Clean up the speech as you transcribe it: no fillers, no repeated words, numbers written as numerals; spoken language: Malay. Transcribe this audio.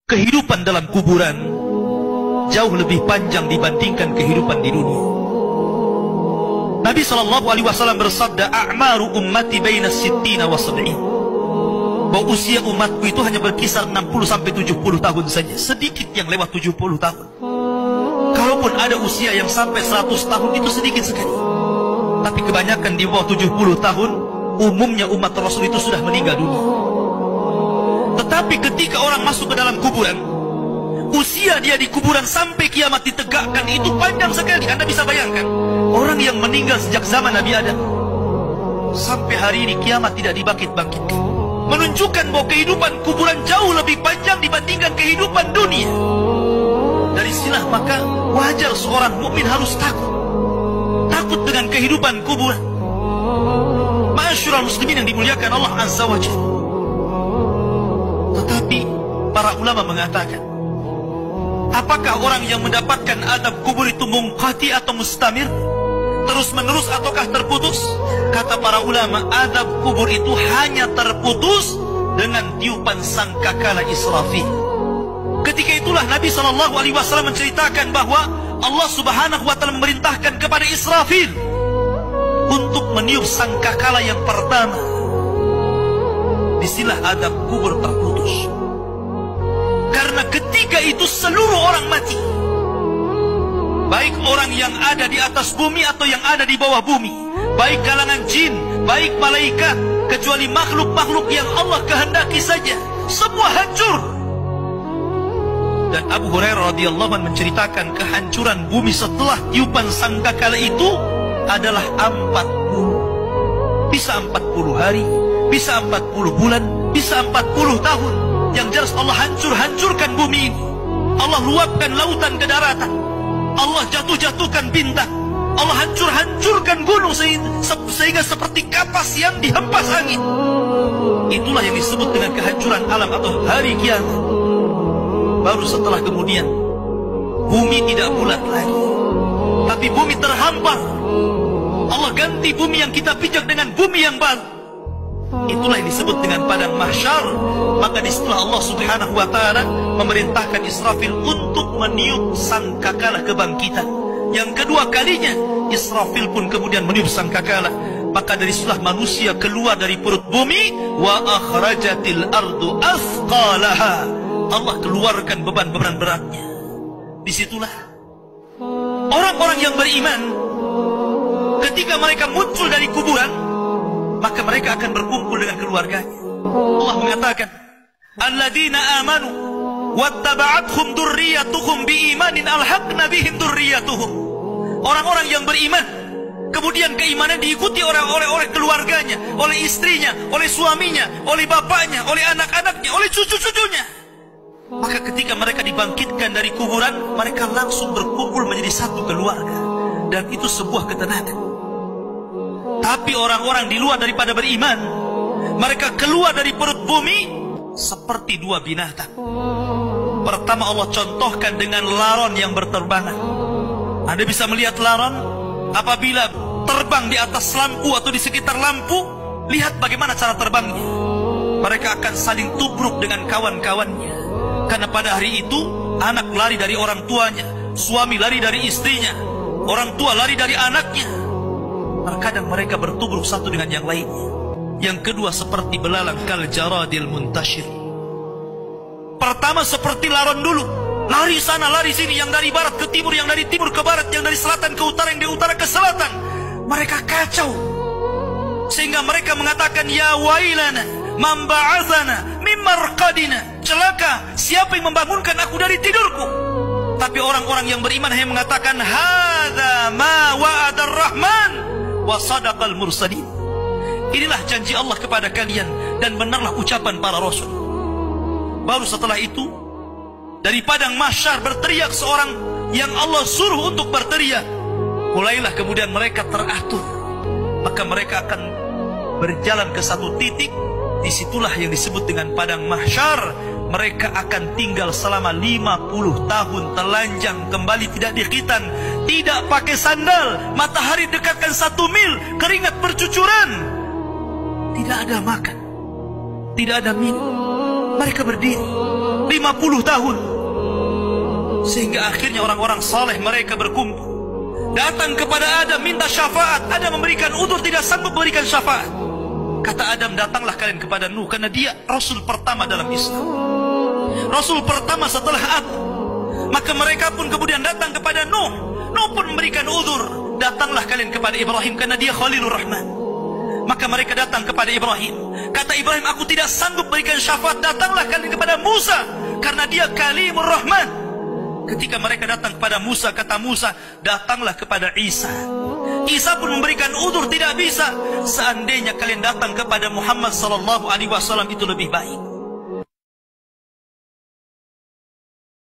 kehidupan dalam kuburan jauh lebih panjang dibandingkan kehidupan di dunia. Nabi SAW bersabda, "A'maru ummati baina sittina wa sab'in." Bahwa usia umatku itu hanya berkisar 60 sampai 70 tahun saja. Sedikit yang lewat 70 tahun. Kalaupun ada usia yang sampai 100 tahun itu sedikit sekali. Tapi kebanyakan di bawah 70 tahun, umumnya umat Rasul itu sudah meninggal dunia. Tetapi ketika orang masuk ke dalam kuburan, usia dia di kuburan sampai kiamat ditegakkan itu panjang sekali. Anda bisa bayangkan, orang yang meninggal sejak zaman Nabi Adam sampai hari ini kiamat tidak dibangkit-bangkitkan, menunjukkan bahwa kehidupan kuburan jauh lebih panjang dibandingkan kehidupan dunia. Dari sinilah maka wajar seorang mukmin harus takut dengan kehidupan kuburan. Ma'asyiral muslimin yang dimuliakan Allah Azza wa Jalla. Tetapi para ulama mengatakan, apakah orang yang mendapatkan adab kubur itu munqati atau mustamir, terus menerus ataukah terputus? Kata para ulama, adab kubur itu hanya terputus dengan tiupan sangkakala Israfil. Ketika itulah Nabi SAW menceritakan bahwa Allah Subhanahu wa Ta'ala memerintahkan kepada Israfil untuk meniup sangkakala yang pertama. Disinilah adab kubur terputus. Karena ketika itu seluruh orang mati, baik orang yang ada di atas bumi atau yang ada di bawah bumi, baik kalangan jin, baik malaikat, kecuali makhluk-makhluk yang Allah kehendaki saja, semua hancur. Dan Abu Hurairah radhiyallahu anhu menceritakan kehancuran bumi setelah tiupan sangkakala itu adalah 40. Bisa 40 hari, bisa 40 bulan, bisa 40 tahun. Yang jelas Allah hancurkan bumi ini. Allah luapkan lautan ke daratan. Allah jatuhkan bintang. Allah hancurkan gunung sehingga seperti kapas yang dihempas angin. Itulah yang disebut dengan kehancuran alam atau hari kiamat. Baru setelah kemudian bumi tidak bulat lagi, tapi bumi terhampar. Allah ganti bumi yang kita pijak dengan bumi yang baru. Itulah yang disebut dengan padang mahsyar. Maka disitulah Allah Subhanahu wa Ta'ala memerintahkan Israfil untuk meniup sangkakala kebangkitan. Yang kedua kalinya Israfil pun kemudian meniup sangkakala. Maka dari situlah manusia keluar dari perut bumi. Wa akhrajatil ardu athqalaha. Allah keluarkan beban-beban beratnya. Disitulah orang-orang yang beriman, ketika mereka muncul dari kuburan, maka mereka akan berkumpul dengan keluarganya. Allah mengatakan, alladzina amanu wattaba'athum dzurriyyatuhum biimanin alhaqna bihim dzurriyyatuhum. Orang-orang yang beriman, kemudian keimanan diikuti oleh keluarganya, oleh istrinya, oleh suaminya, oleh bapaknya, oleh anak-anaknya, oleh cucu-cucunya. Maka ketika mereka dibangkitkan dari kuburan, mereka langsung berkumpul menjadi satu keluarga. Dan itu sebuah ketenangan. Tapi orang-orang di luar daripada beriman, mereka keluar dari perut bumi seperti dua binatang. Pertama Allah contohkan dengan laron yang berterbangan. Anda bisa melihat laron apabila terbang di atas lampu atau di sekitar lampu. Lihat bagaimana cara terbangnya. Mereka akan saling tubruk dengan kawan-kawannya. Karena pada hari itu anak lari dari orang tuanya, suami lari dari istrinya, orang tua lari dari anaknya. Terkadang mereka bertubruk satu dengan yang lainnya. Yang kedua seperti belalang kal jaradil muntashir. Pertama seperti laron dulu, lari sana lari sini, yang dari barat ke timur, yang dari timur ke barat, yang dari selatan ke utara, yang dari utara ke selatan. Mereka kacau sehingga mereka mengatakan, ya wailana man ba'atsana min marqadina. Celaka, siapa yang membangunkan aku dari tidurku? Tapi orang-orang yang beriman hanya mengatakan, hadza ma wa'adar rahman wa sadaqal mursalin. Inilah janji Allah kepada kalian dan benarlah ucapan para rasul. Baru setelah itu dari padang mahsyar berteriak seorang yang Allah suruh untuk berteriak. Mulailah kemudian mereka teratur. Maka mereka akan berjalan ke satu titik. Disitulah yang disebut dengan padang mahsyar. Mereka akan tinggal selama 50 tahun telanjang, kembali tidak dikhitan, tidak pakai sandal, matahari dekatkan 1 mil, keringat bercucuran, tidak ada makan, tidak ada minum. Mereka berdiri 50 tahun. Sehingga akhirnya orang-orang saleh mereka berkumpul, datang kepada Adam minta syafaat. Adam memberikan udzur, tidak sanggup memberikan syafaat. Kata Adam, datanglah kalian kepada Nuh, karena dia Rasul pertama dalam Islam, Rasul pertama setelah Adam. Maka mereka pun kemudian datang kepada Nuh. Nuh pun memberikan udzur, datanglah kalian kepada Ibrahim, karena dia Khalilur Rahman. Maka mereka datang kepada Ibrahim. Kata Ibrahim, aku tidak sanggup berikan syafaat, datanglah kalian kepada Musa, karena dia Kalimur Rahman. Ketika mereka datang kepada Musa, kata Musa, datanglah kepada Isa. Isa pun memberikan udzur, tidak bisa. Seandainya kalian datang kepada Muhammad sallallahu alaihi wasallam itu lebih baik.